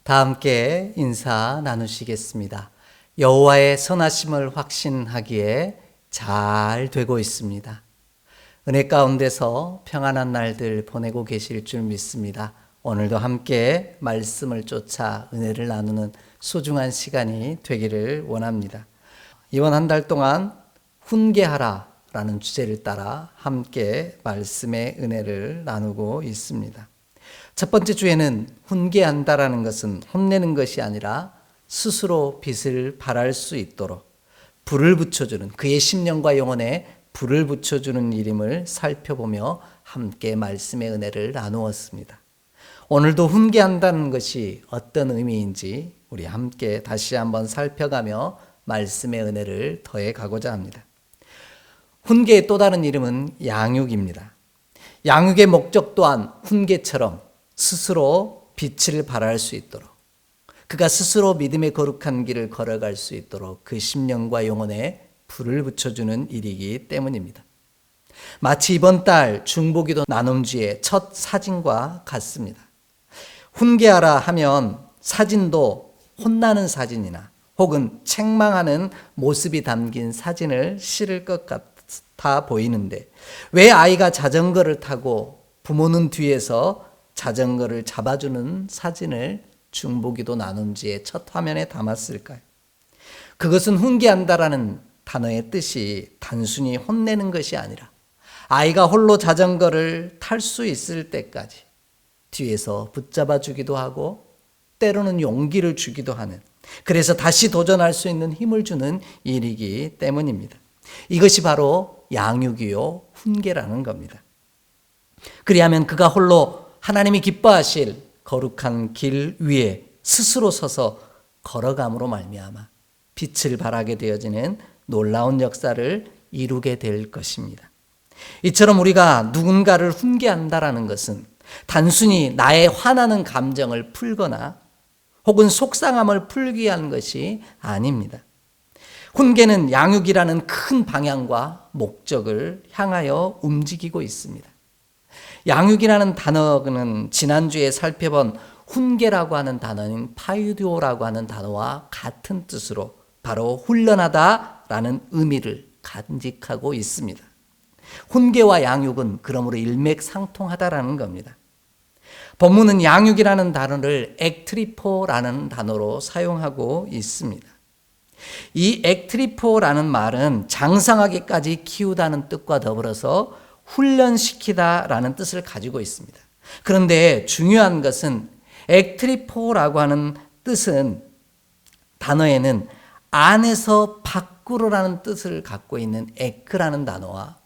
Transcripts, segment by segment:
다 함께 인사 나누시겠습니다. 여호와의 선하심을 확신하기에 잘 되고 있습니다. 은혜 가운데서 평안한 날들 보내고 계실 줄 믿습니다. 오늘도 함께 말씀을 쫓아 은혜를 나누는 소중한 시간이 되기를 원합니다. 이번 한 달 동안 훈계하라 라는 주제를 따라 함께 말씀의 은혜를 나누고 있습니다. 첫 번째 주에는 훈계한다라는 것은 혼내는 것이 아니라 스스로 빛을 발할 수 있도록 불을 붙여주는, 그의 심령과 영혼에 불을 붙여주는 일임을 살펴보며 함께 말씀의 은혜를 나누었습니다. 오늘도 훈계한다는 것이 어떤 의미인지 우리 함께 다시 한번 살펴가며 말씀의 은혜를 더해 가고자 합니다. 훈계의 또 다른 이름은 양육입니다. 양육의 목적 또한 훈계처럼 스스로 빛을 발할 수 있도록, 그가 스스로 믿음의 거룩한 길을 걸어갈 수 있도록 그 심령과 영혼에 불을 붙여주는 일이기 때문입니다. 마치 이번 달 중보기도 나눔주의 첫 사진과 같습니다. 훈계하라 하면 사진도 혼나는 사진이나 혹은 책망하는 모습이 담긴 사진을 실을 것 같아 보이는데, 왜 아이가 자전거를 타고 부모는 뒤에서 자전거를 잡아주는 사진을 중보기도 나눔지의 첫 화면에 담았을까요? 그것은 훈계한다라는 단어의 뜻이 단순히 혼내는 것이 아니라 아이가 홀로 자전거를 탈 수 있을 때까지 뒤에서 붙잡아 주기도 하고 때로는 용기를 주기도 하는, 그래서 다시 도전할 수 있는 힘을 주는 일이기 때문입니다. 이것이 바로 양육이요 훈계라는 겁니다. 그리하면 그가 홀로 하나님이 기뻐하실 거룩한 길 위에 스스로 서서 걸어감으로 말미암아 빛을 발하게 되어지는 놀라운 역사를 이루게 될 것입니다. 이처럼 우리가 누군가를 훈계한다라는 것은 단순히 나의 화나는 감정을 풀거나 혹은 속상함을 풀기 위한 것이 아닙니다. 훈계는 양육이라는 큰 방향과 목적을 향하여 움직이고 있습니다. 양육이라는 단어는 지난주에 살펴본 훈계라고 하는 단어인 파이디오라고 하는 단어와 같은 뜻으로 바로 훈련하다라는 의미를 간직하고 있습니다. 훈계와 양육은 그러므로 일맥상통하다라는 겁니다. 본문은 양육이라는 단어를 액트리포라는 단어로 사용하고 있습니다. 이 액트리포라는 말은 장성하게까지 키우다는 뜻과 더불어서 훈련시키다라는 뜻을 가지고 있습니다. 그런데 중요한 것은 액트리포라고 하는 뜻은 단어에는 안에서 밖으로라는 뜻을 갖고 있는 에크라는 단어와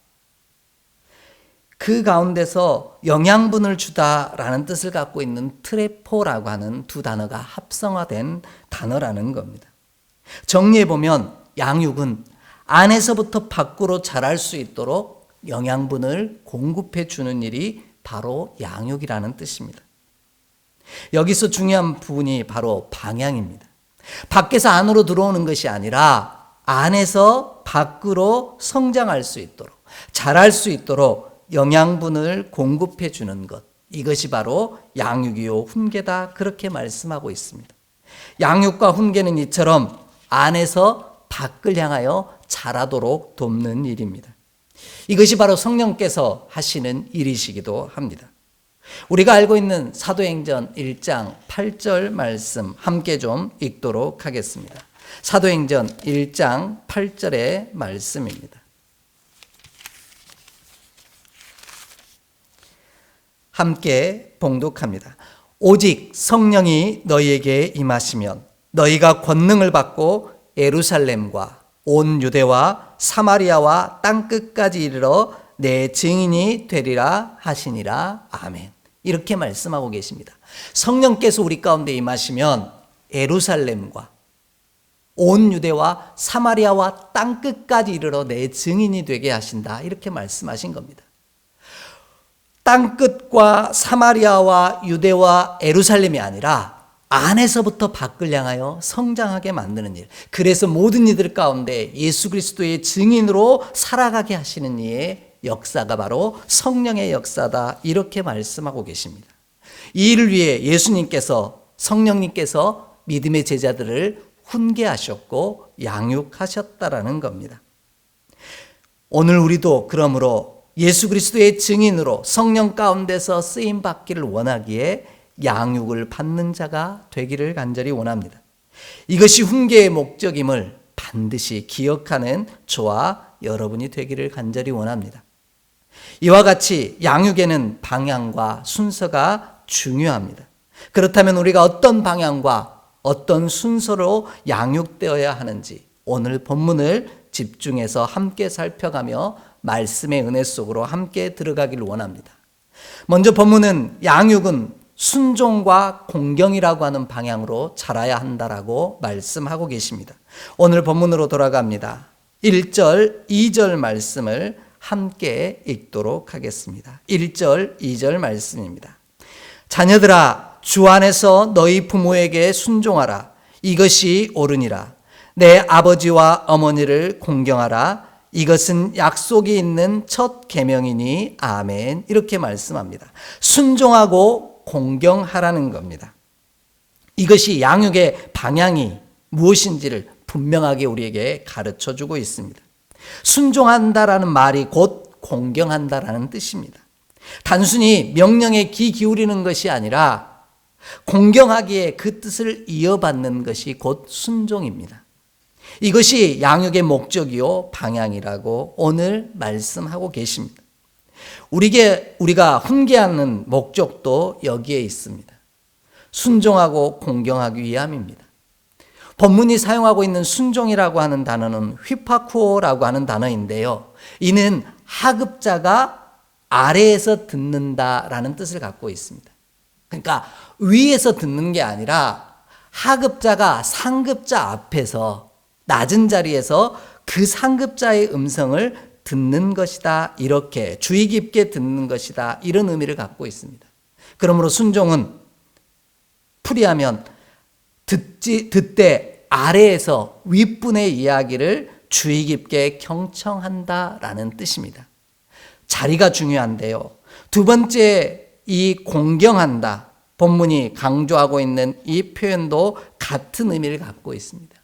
그 가운데서 영양분을 주다라는 뜻을 갖고 있는 트레포라고 하는 두 단어가 합성화된 단어라는 겁니다. 정리해보면 양육은 안에서부터 밖으로 자랄 수 있도록 영양분을 공급해 주는 일이 바로 양육이라는 뜻입니다. 여기서 중요한 부분이 바로 방향입니다. 밖에서 안으로 들어오는 것이 아니라 안에서 밖으로 성장할 수 있도록, 자랄 수 있도록 영양분을 공급해 주는 것, 이것이 바로 양육이요 훈계다, 그렇게 말씀하고 있습니다. 양육과 훈계는 이처럼 안에서 밖을 향하여 자라도록 돕는 일입니다. 이것이 바로 성령께서 하시는 일이시기도 합니다. 우리가 알고 있는 사도행전 1장 8절 말씀 함께 좀 읽도록 하겠습니다. 사도행전 1장 8절의 말씀입니다. 함께 봉독합니다. 오직 성령이 너희에게 임하시면 너희가 권능을 받고 예루살렘과 온 유대와 사마리아와 땅끝까지 이르러 내 증인이 되리라 하시니라. 아멘. 이렇게 말씀하고 계십니다. 성령께서 우리 가운데 임하시면 예루살렘과 온 유대와 사마리아와 땅끝까지 이르러 내 증인이 되게 하신다, 이렇게 말씀하신 겁니다. 땅끝과 사마리아와 유대와 예루살렘이 아니라 안에서부터 밖을 향하여 성장하게 만드는 일, 그래서 모든 이들 가운데 예수 그리스도의 증인으로 살아가게 하시는 이의 역사가 바로 성령의 역사다, 이렇게 말씀하고 계십니다. 이 일을 위해 예수님께서 성령님께서 믿음의 제자들을 훈계하셨고 양육하셨다라는 겁니다. 오늘 우리도 그러므로 예수 그리스도의 증인으로 성령 가운데서 쓰임 받기를 원하기에 양육을 받는 자가 되기를 간절히 원합니다. 이것이 훈계의 목적임을 반드시 기억하는 저와 여러분이 되기를 간절히 원합니다. 이와 같이 양육에는 방향과 순서가 중요합니다. 그렇다면 우리가 어떤 방향과 어떤 순서로 양육되어야 하는지 오늘 본문을 집중해서 함께 살펴가며 말씀의 은혜 속으로 함께 들어가기를 원합니다. 먼저 본문은 양육은 순종과 공경이라고 하는 방향으로 자라야 한다라고 말씀하고 계십니다. 오늘 본문으로 돌아갑니다. 1절, 2절 말씀을 함께 읽도록 하겠습니다. 1절, 2절 말씀입니다. 자녀들아, 주 안에서 너희 부모에게 순종하라. 이것이 옳으니라. 내 아버지와 어머니를 공경하라. 이것은 약속이 있는 첫 계명이니 아멘. 이렇게 말씀합니다. 순종하고 공경하라는 겁니다. 이것이 양육의 방향이 무엇인지를 분명하게 우리에게 가르쳐주고 있습니다. 순종한다라는 말이 곧 공경한다라는 뜻입니다. 단순히 명령에 귀 기울이는 것이 아니라 공경하기에 그 뜻을 이어받는 것이 곧 순종입니다. 이것이 양육의 목적이요 방향이라고 오늘 말씀하고 계십니다. 우리가 훈계하는 목적도 여기에 있습니다. 순종하고 공경하기 위함입니다. 본문이 사용하고 있는 순종이라고 하는 단어는 휘파쿠오라고 하는 단어인데요. 이는 하급자가 아래에서 듣는다라는 뜻을 갖고 있습니다. 그러니까 위에서 듣는 게 아니라 하급자가 상급자 앞에서 낮은 자리에서 그 상급자의 음성을 듣는 것이다. 이렇게 주의 깊게 듣는 것이다. 이런 의미를 갖고 있습니다. 그러므로 순종은 풀이하면 듣되 아래에서 윗분의 이야기를 주의 깊게 경청한다라는 뜻입니다. 자리가 중요한데요. 두 번째 이 공경한다. 본문이 강조하고 있는 이 표현도 같은 의미를 갖고 있습니다.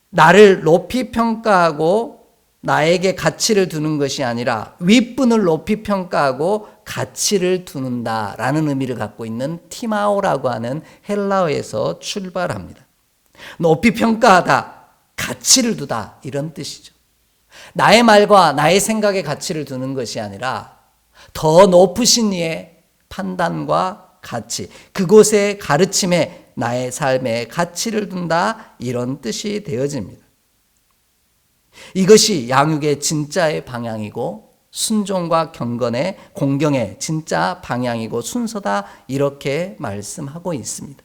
나를 높이 평가하고 나에게 가치를 두는 것이 아니라 윗분을 높이 평가하고 가치를 두는다라는 의미를 갖고 있는 티마오라고 하는 헬라어에서 출발합니다. 높이 평가하다, 가치를 두다 이런 뜻이죠. 나의 말과 나의 생각에 가치를 두는 것이 아니라 더 높으신 이의 판단과 가치, 그곳의 가르침에 나의 삶에 가치를 둔다 이런 뜻이 되어집니다. 이것이 양육의 진짜의 방향이고 순종과 경건의 공경의 진짜 방향이고 순서다 이렇게 말씀하고 있습니다.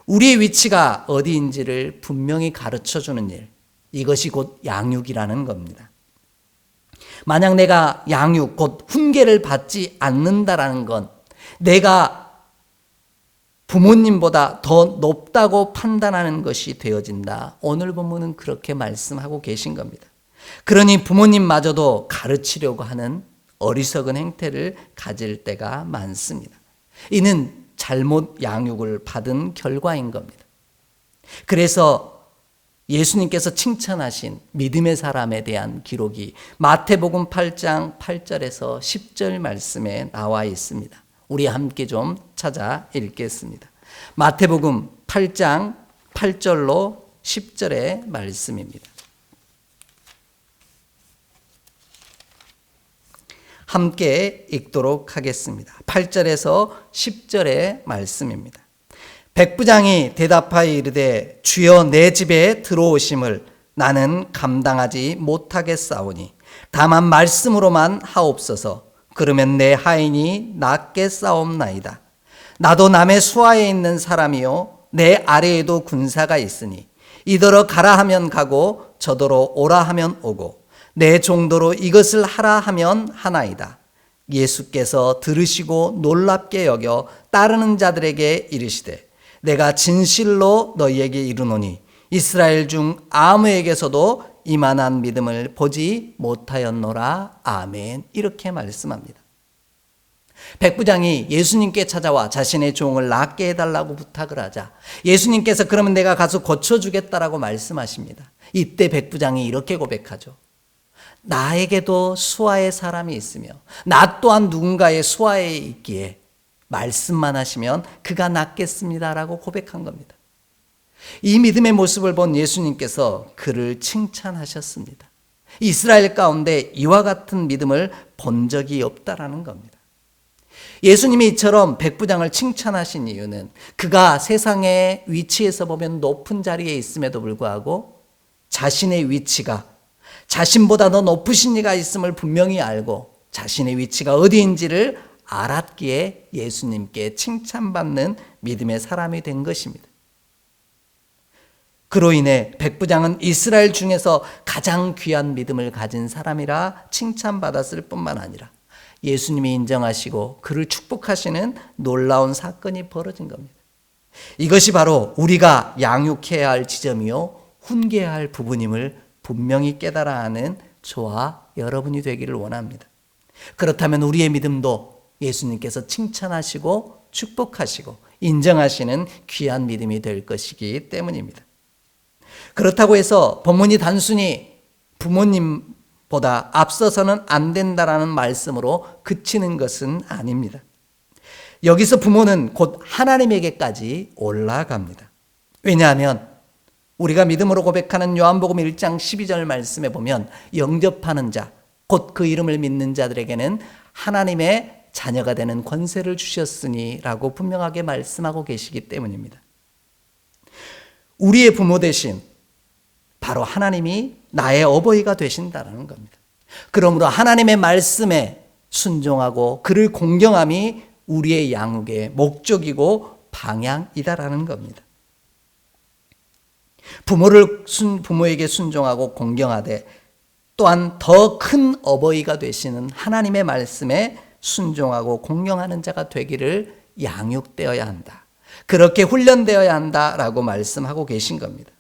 우리의 위치가 어디인지를 분명히 가르쳐주는 일, 이것이 곧 양육이라는 겁니다. 만약 내가 양육, 곧 훈계를 받지 않는다라는 건 내가 부모님보다 더 높다고 판단하는 것이 되어진다. 오늘 본문은 그렇게 말씀하고 계신 겁니다. 그러니 부모님마저도 가르치려고 하는 어리석은 행태를 가질 때가 많습니다. 이는 잘못 양육을 받은 결과인 겁니다. 그래서 예수님께서 칭찬하신 믿음의 사람에 대한 기록이 마태복음 8장 8절에서 10절 말씀에 나와 있습니다. 우리 함께 좀 찾아 읽겠습니다. 마태복음 8장 8절로 10절의 말씀입니다. 함께 읽도록 하겠습니다. 8절에서 10절의 말씀입니다. 백부장이 대답하여 이르되 주여 내 집에 들어오심을 나는 감당하지 못하겠사오니 다만 말씀으로만 하옵소서. 그러면 내 하인이 낫게 싸움나이다. 나도 남의 수하에 있는 사람이요 내 아래에도 군사가 있으니 이더러 가라 하면 가고 저더러 오라 하면 오고 내 종도로 이것을 하라 하면 하나이다. 예수께서 들으시고 놀랍게 여겨 따르는 자들에게 이르시되 내가 진실로 너희에게 이르노니 이스라엘 중 아무에게서도 이만한 믿음을 보지 못하였노라. 아멘. 이렇게 말씀합니다. 백부장이 예수님께 찾아와 자신의 종을 낫게 해달라고 부탁을 하자 예수님께서 그러면 내가 가서 고쳐주겠다라고 말씀하십니다. 이때 백부장이 이렇게 고백하죠. 나에게도 수하의 사람이 있으며 나 또한 누군가의 수하에 있기에 말씀만 하시면 그가 낫겠습니다라고 고백한 겁니다. 이 믿음의 모습을 본 예수님께서 그를 칭찬하셨습니다. 이스라엘 가운데 이와 같은 믿음을 본 적이 없다라는 겁니다. 예수님이 이처럼 백부장을 칭찬하신 이유는 그가 세상의 위치에서 보면 높은 자리에 있음에도 불구하고 자신의 위치가 자신보다 더 높으신 이가 있음을 분명히 알고 자신의 위치가 어디인지를 알았기에 예수님께 칭찬받는 믿음의 사람이 된 것입니다. 그로 인해 백부장은 이스라엘 중에서 가장 귀한 믿음을 가진 사람이라 칭찬받았을 뿐만 아니라 예수님이 인정하시고 그를 축복하시는 놀라운 사건이 벌어진 겁니다. 이것이 바로 우리가 양육해야 할 지점이요 훈계해야 할 부분임을 분명히 깨달아 하는 저와 여러분이 되기를 원합니다. 그렇다면 우리의 믿음도 예수님께서 칭찬하시고 축복하시고 인정하시는 귀한 믿음이 될 것이기 때문입니다. 그렇다고 해서 본문이 단순히 부모님보다 앞서서는 안 된다라는 말씀으로 그치는 것은 아닙니다. 여기서 부모는 곧 하나님에게까지 올라갑니다. 왜냐하면 우리가 믿음으로 고백하는 요한복음 1장 12절 말씀에 보면 영접하는 자, 곧 그 이름을 믿는 자들에게는 하나님의 자녀가 되는 권세를 주셨으니 라고 분명하게 말씀하고 계시기 때문입니다. 우리의 부모 대신 바로 하나님이 나의 어버이가 되신다는 겁니다. 그러므로 하나님의 말씀에 순종하고 그를 공경함이 우리의 양육의 목적이고 방향이다라는 겁니다. 부모에게 순종하고 공경하되 또한 더 큰 어버이가 되시는 하나님의 말씀에 순종하고 공경하는 자가 되기를 양육되어야 한다. 그렇게 훈련되어야 한다라고 말씀하고 계신 겁니다.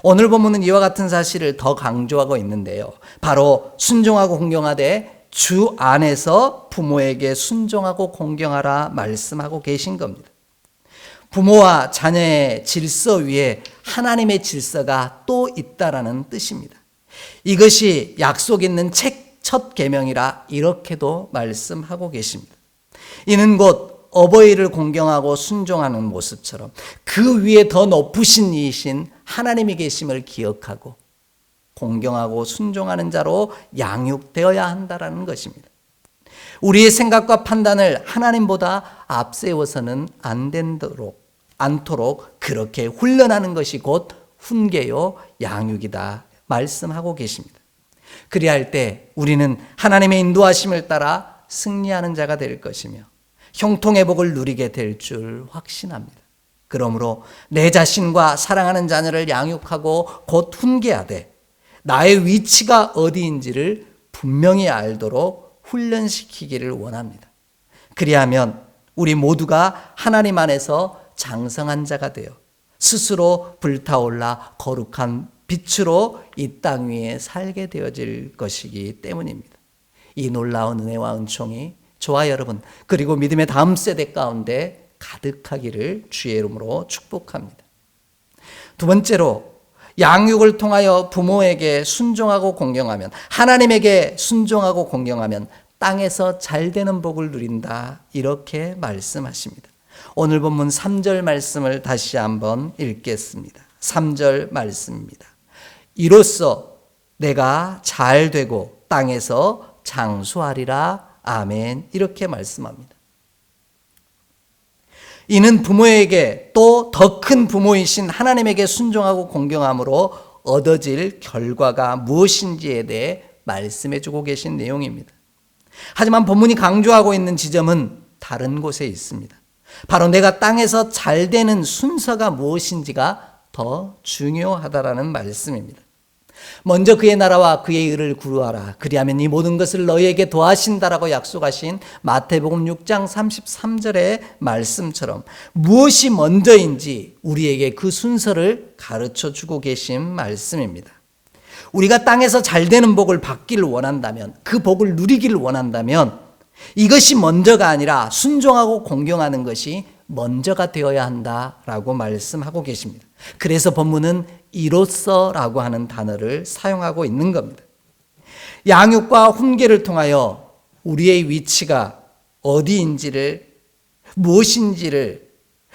오늘 본문은 이와 같은 사실을 더 강조하고 있는데요. 바로 순종하고 공경하되 주 안에서 부모에게 순종하고 공경하라 말씀하고 계신 겁니다. 부모와 자녀의 질서 위에 하나님의 질서가 또 있다라는 뜻입니다. 이것이 약속 있는 첫 계명이라 이렇게도 말씀하고 계십니다. 이는 곧 어버이를 공경하고 순종하는 모습처럼 그 위에 더 높으신 이이신 하나님이 계심을 기억하고 공경하고 순종하는 자로 양육되어야 한다라는 것입니다. 우리의 생각과 판단을 하나님보다 앞세워서는 않도록 그렇게 훈련하는 것이 곧 훈계요 양육이다 말씀하고 계십니다. 그리할 때 우리는 하나님의 인도하심을 따라 승리하는 자가 될 것이며 형통의 복을 누리게 될 줄 확신합니다. 그러므로 내 자신과 사랑하는 자녀를 양육하고 곧 훈계하되 나의 위치가 어디인지를 분명히 알도록 훈련시키기를 원합니다. 그리하면 우리 모두가 하나님 안에서 장성한 자가 되어 스스로 불타올라 거룩한 빛으로 이 땅 위에 살게 되어질 것이기 때문입니다. 이 놀라운 은혜와 은총이 저와 여러분 그리고 믿음의 다음 세대 가운데 가득하기를 주의 이름으로 축복합니다. 두 번째로 양육을 통하여 부모에게 순종하고 공경하면 하나님에게 순종하고 공경하면 땅에서 잘되는 복을 누린다 이렇게 말씀하십니다. 오늘 본문 3절 말씀을 다시 한번 읽겠습니다. 3절 말씀입니다. 이로써 내가 잘되고 땅에서 장수하리라. 아멘. 이렇게 말씀합니다. 이는 부모에게 또 더 큰 부모이신 하나님에게 순종하고 공경함으로 얻어질 결과가 무엇인지에 대해 말씀해 주고 계신 내용입니다. 하지만 본문이 강조하고 있는 지점은 다른 곳에 있습니다. 바로 내가 땅에서 잘 되는 순서가 무엇인지가 더 중요하다라는 말씀입니다. 먼저 그의 나라와 그의 의를 구하라. 그리하면 이 모든 것을 너희에게 더하신다라고 약속하신 마태복음 6장 33절의 말씀처럼 무엇이 먼저인지 우리에게 그 순서를 가르쳐 주고 계신 말씀입니다. 우리가 땅에서 잘 되는 복을 받기를 원한다면 그 복을 누리기를 원한다면 이것이 먼저가 아니라 순종하고 공경하는 것이 먼저가 되어야 한다라고 말씀하고 계십니다. 그래서 본문은 이로써라고 하는 단어를 사용하고 있는 겁니다. 양육과 훈계를 통하여 우리의 위치가 어디인지를,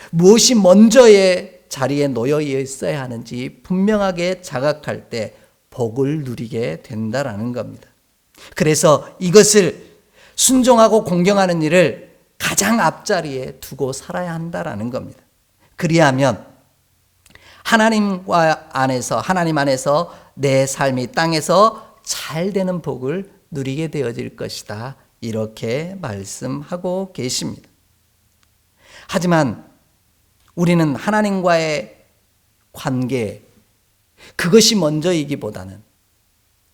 무엇이 먼저의 자리에 놓여 있어야 하는지 분명하게 자각할 때 복을 누리게 된다라는 겁니다. 그래서 이것을 순종하고 공경하는 일을 가장 앞자리에 두고 살아야 한다라는 겁니다. 그리하면 하나님 안에서 내 삶이 땅에서 잘 되는 복을 누리게 되어질 것이다. 이렇게 말씀하고 계십니다. 하지만 우리는 하나님과의 관계, 그것이 먼저이기보다는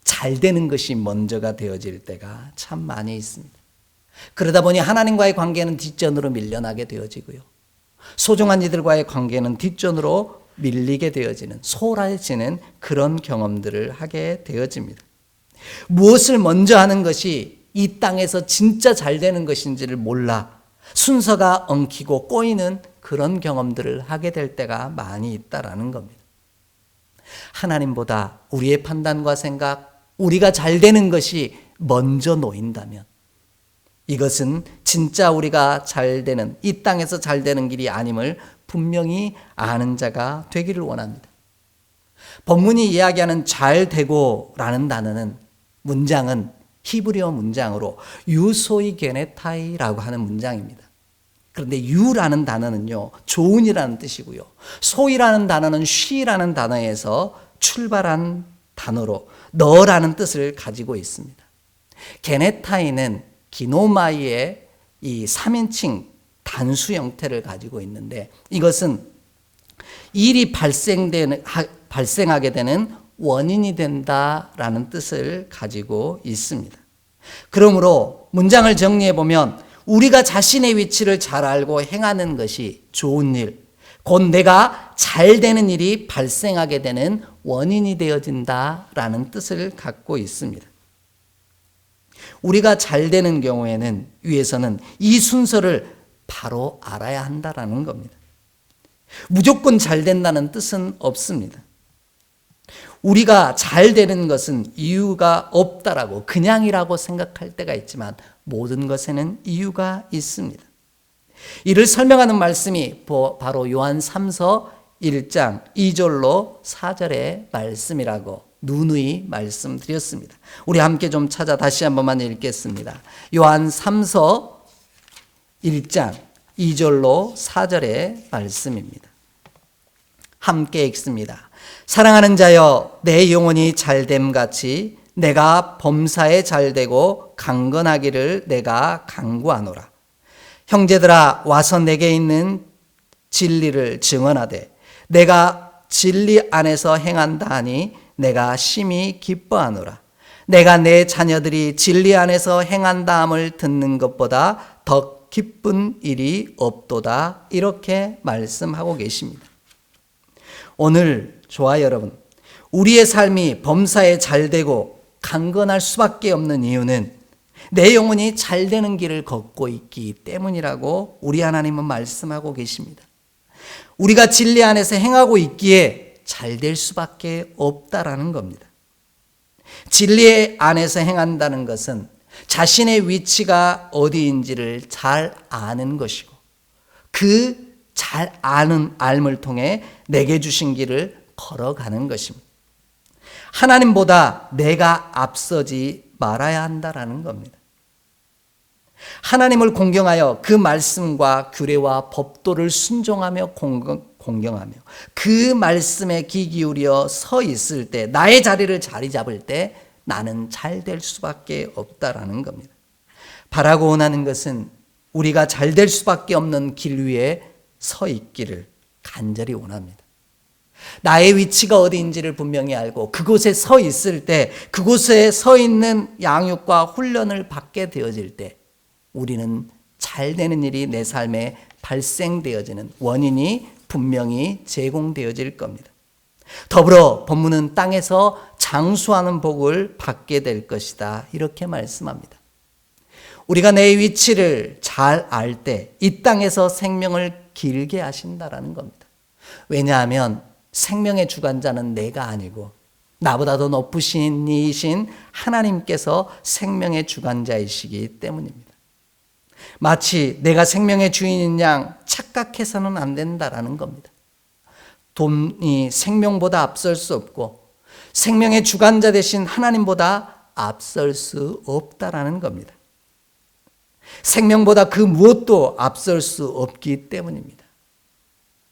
잘 되는 것이 먼저가 되어질 때가 참 많이 있습니다. 그러다 보니 하나님과의 관계는 뒷전으로 밀려나게 되어지고요. 소중한 이들과의 관계는 뒷전으로 밀리게 되어지는, 소홀해지는 그런 경험들을 하게 되어집니다. 무엇을 먼저 하는 것이 이 땅에서 진짜 잘 되는 것인지를 몰라 순서가 엉키고 꼬이는 그런 경험들을 하게 될 때가 많이 있다라는 겁니다. 하나님보다 우리의 판단과 생각, 우리가 잘 되는 것이 먼저 놓인다면 이것은 진짜 우리가 잘 되는, 이 땅에서 잘 되는 길이 아님을 분명히 아는 자가 되기를 원합니다. 본문이 이야기하는 잘 되고라는 단어는, 문장은 히브리어 문장으로 유소이 게네타이라고 하는 문장입니다. 그런데 유라는 단어는요, 좋은이라는 뜻이고요. 소이라는 단어는 쉬라는 단어에서 출발한 단어로 너라는 뜻을 가지고 있습니다. 게네타이는 기노마이의 이 3인칭 단수 형태를 가지고 있는데, 이것은 일이 발생하게 되는 원인이 된다라는 뜻을 가지고 있습니다. 그러므로 문장을 정리해 보면 우리가 자신의 위치를 잘 알고 행하는 것이 좋은 일, 곧 내가 잘 되는 일이 발생하게 되는 원인이 되어진다라는 뜻을 갖고 있습니다. 우리가 잘 되는 경우에는 위에서는 이 순서를 바로 알아야 한다라는 겁니다. 무조건 잘 된다는 뜻은 없습니다. 우리가 잘 되는 것은 이유가 없다라고, 그냥이라고 생각할 때가 있지만 모든 것에는 이유가 있습니다. 이를 설명하는 말씀이 바로 요한 3서 1장 2절로 4절의 말씀이라고 누누이 말씀드렸습니다. 우리 함께 좀 찾아 다시 한 번만 읽겠습니다. 요한 3서 1장 2절로 4절의 말씀입니다. 함께 읽습니다. 사랑하는 자여, 내 영혼이 잘됨 같이 내가 범사에 잘되고 강건하기를 내가 간구하노라. 형제들아, 와서 내게 있는 진리를 증언하되 내가 진리 안에서 행한다 하니 내가 심히 기뻐하노라. 내가 내 자녀들이 진리 안에서 행한다 함을 듣는 것보다 더 기쁜 일이 없도다. 이렇게 말씀하고 계십니다. 오늘 저와 여러분, 우리의 삶이 범사에 잘되고 강건할 수밖에 없는 이유는 내 영혼이 잘되는 길을 걷고 있기 때문이라고 우리 하나님은 말씀하고 계십니다. 우리가 진리 안에서 행하고 있기에 잘될 수밖에 없다라는 겁니다. 진리 안에서 행한다는 것은 자신의 위치가 어디인지를 잘 아는 것이고, 그 잘 아는 알을 통해 내게 주신 길을 걸어가는 것입니다. 하나님보다 내가 앞서지 말아야 한다라는 겁니다. 하나님을 공경하여 그 말씀과 규례와 법도를 순종하며 공경하며 그 말씀에 귀 기울여 서 있을 때, 나의 자리를 자리 잡을 때 나는 잘 될 수밖에 없다라는 겁니다. 바라고 원하는 것은 우리가 잘 될 수밖에 없는 길 위에 서 있기를 간절히 원합니다. 나의 위치가 어디인지를 분명히 알고 그곳에 서 있을 때, 그곳에 서 있는 양육과 훈련을 받게 되어질 때 우리는 잘 되는 일이 내 삶에 발생되어지는 원인이 분명히 제공되어질 겁니다. 더불어 본문은 땅에서 장수하는 복을 받게 될 것이다. 이렇게 말씀합니다. 우리가 내 위치를 잘 알 때 이 땅에서 생명을 길게 하신다라는 겁니다. 왜냐하면 생명의 주관자는 내가 아니고 나보다 더 높으신 이신 하나님께서 생명의 주관자이시기 때문입니다. 마치 내가 생명의 주인인 양 착각해서는 안 된다라는 겁니다. 돈이 생명보다 앞설 수 없고 생명의 주관자 되신 하나님보다 앞설 수 없다라는 겁니다. 생명보다 그 무엇도 앞설 수 없기 때문입니다.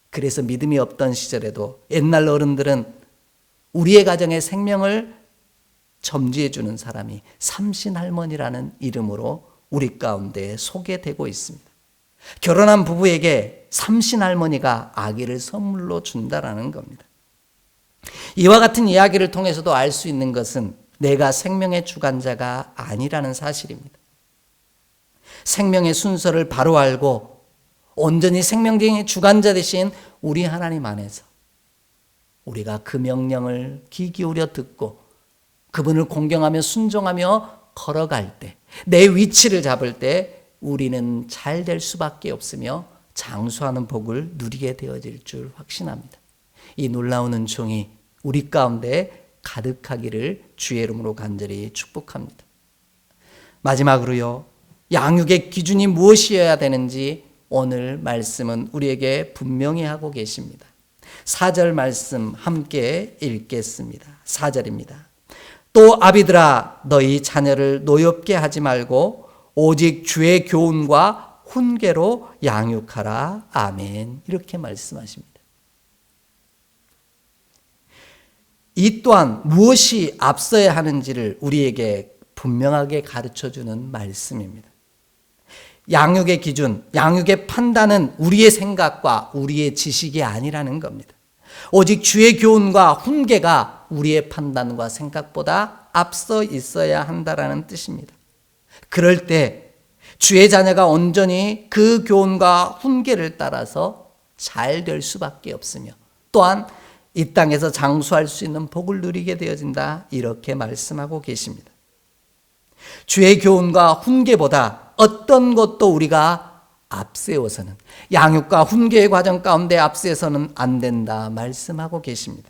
그래서 믿음이 없던 시절에도 옛날 어른들은 우리의 가정에 생명을 점지해 주는 사람이 삼신할머니라는 이름으로 우리 가운데 소개되고 있습니다. 결혼한 부부에게 삼신할머니가 아기를 선물로 준다라는 겁니다. 이와 같은 이야기를 통해서도 알 수 있는 것은 내가 생명의 주관자가 아니라는 사실입니다. 생명의 순서를 바로 알고 온전히 생명의 주관자 되신 우리 하나님 안에서 우리가 그 명령을 귀 기울여 듣고 그분을 공경하며 순종하며 걸어갈 때, 내 위치를 잡을 때 우리는 잘 될 수밖에 없으며 장수하는 복을 누리게 되어질 줄 확신합니다. 이 놀라운 은총이 우리 가운데 가득하기를 주의 이름으로 간절히 축복합니다. 마지막으로요, 양육의 기준이 무엇이어야 되는지 오늘 말씀은 우리에게 분명히 하고 계십니다. 4절 말씀 함께 읽겠습니다. 4절입니다. 또 아비들아 너희 자녀를 노엽게 하지 말고 오직 주의 교훈과 훈계로 양육하라. 아멘. 이렇게 말씀하십니다. 이 또한 무엇이 앞서야 하는지를 우리에게 분명하게 가르쳐주는 말씀입니다. 양육의 기준, 양육의 판단은 우리의 생각과 우리의 지식이 아니라는 겁니다. 오직 주의 교훈과 훈계가 우리의 판단과 생각보다 앞서 있어야 한다라는 뜻입니다. 그럴 때 주의 자녀가 온전히 그 교훈과 훈계를 따라서 잘 될 수밖에 없으며 또한 이 땅에서 장수할 수 있는 복을 누리게 되어진다, 이렇게 말씀하고 계십니다. 주의 교훈과 훈계보다 어떤 것도 우리가 앞세워서는, 양육과 훈계의 과정 가운데 앞세워서는 안 된다 말씀하고 계십니다.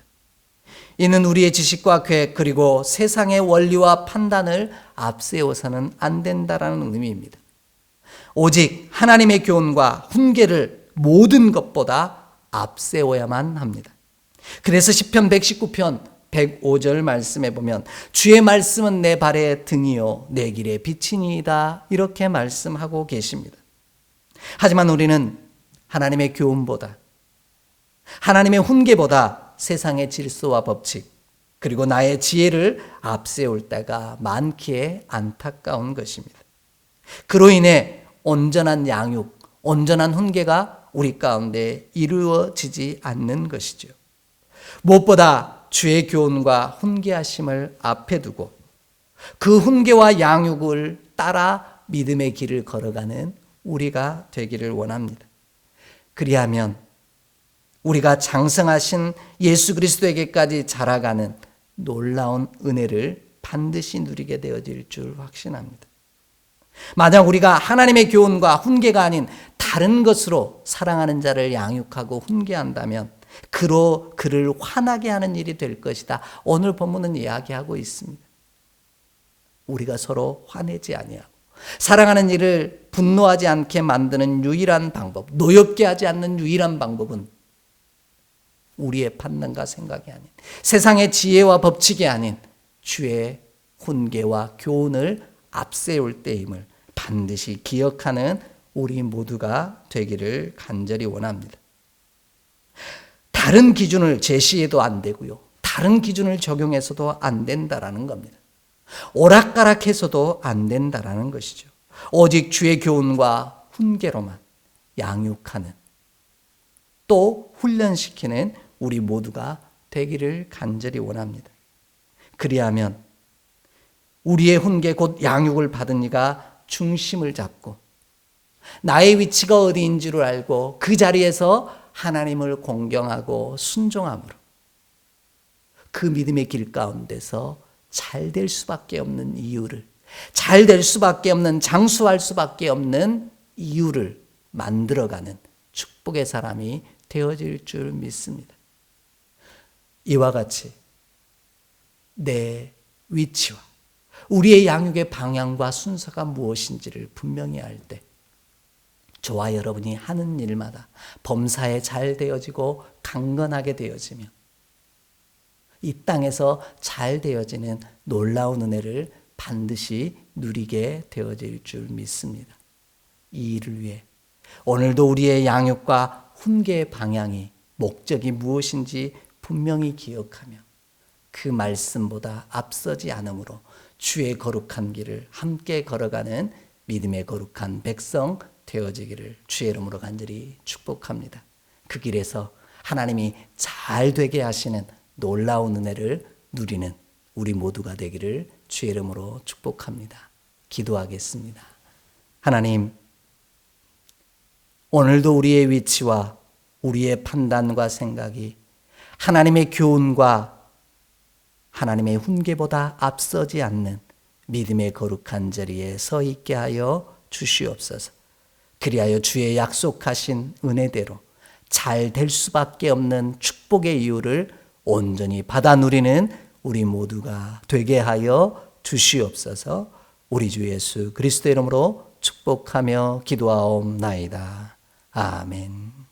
이는 우리의 지식과 계획 그리고 세상의 원리와 판단을 앞세워서는 안 된다라는 의미입니다. 오직 하나님의 교훈과 훈계를 모든 것보다 앞세워야만 합니다. 그래서 시편 119편 105절 말씀에 보면 주의 말씀은 내 발의 등이요 내 길의 빛이니이다, 이렇게 말씀하고 계십니다. 하지만 우리는 하나님의 교훈보다, 하나님의 훈계보다 세상의 질서와 법칙 그리고 나의 지혜를 앞세울 때가 많기에 안타까운 것입니다. 그로 인해 온전한 양육, 온전한 훈계가 우리 가운데 이루어지지 않는 것이죠. 무엇보다 주의 교훈과 훈계하심을 앞에 두고 그 훈계와 양육을 따라 믿음의 길을 걸어가는 우리가 되기를 원합니다. 그리하면 우리가 장성하신 예수 그리스도에게까지 자라가는 놀라운 은혜를 반드시 누리게 되어질 줄 확신합니다. 만약 우리가 하나님의 교훈과 훈계가 아닌 다른 것으로 사랑하는 자를 양육하고 훈계한다면 그로 그를 화나게 하는 일이 될 것이다, 오늘 본문은 이야기하고 있습니다. 우리가 서로 화내지 아니하고 사랑하는 일을 분노하지 않게 만드는 유일한 방법, 노엽게 하지 않는 유일한 방법은 우리의 판단과 생각이 아닌, 세상의 지혜와 법칙이 아닌 주의 훈계와 교훈을 앞세울 때임을 반드시 기억하는 우리 모두가 되기를 간절히 원합니다. 다른 기준을 제시해도 안 되고요, 다른 기준을 적용해서도 안 된다라는 겁니다. 오락가락해서도 안 된다라는 것이죠. 오직 주의 교훈과 훈계로만 양육하는, 또 훈련시키는 우리 모두가 되기를 간절히 원합니다. 그리하면 우리의 훈계 곧 양육을 받은 이가 중심을 잡고 나의 위치가 어디인지를 알고 그 자리에서 하나님을 공경하고 순종함으로 그 믿음의 길 가운데서 잘 될 수밖에 없는 이유를, 잘 될 수밖에 없는, 장수할 수밖에 없는 이유를 만들어가는 축복의 사람이 되어질 줄 믿습니다. 이와 같이 내 위치와 우리의 양육의 방향과 순서가 무엇인지를 분명히 알 때 저와 여러분이 하는 일마다 범사에 잘 되어지고 강건하게 되어지며 이 땅에서 잘 되어지는 놀라운 은혜를 반드시 누리게 되어질 줄 믿습니다. 이 일을 위해 오늘도 우리의 양육과 훈계의 방향이, 목적이 무엇인지 분명히 기억하며 그 말씀보다 앞서지 않으므로 주의 거룩한 길을 함께 걸어가는 믿음의 거룩한 백성 되어지기를 주의 이름으로 간절히 축복합니다. 그 길에서 하나님이 잘 되게 하시는 놀라운 은혜를 누리는 우리 모두가 되기를 주의 이름으로 축복합니다. 기도하겠습니다. 하나님, 오늘도 우리의 위치와 우리의 판단과 생각이 하나님의 교훈과 하나님의 훈계보다 앞서지 않는 믿음의 거룩한 자리에 서 있게 하여 주시옵소서. 그리하여 주의 약속하신 은혜대로 잘 될 수밖에 없는 축복의 이유를 온전히 받아 누리는 우리 모두가 되게 하여 주시옵소서. 우리 주 예수 그리스도의 이름으로 축복하며 기도하옵나이다. 아멘.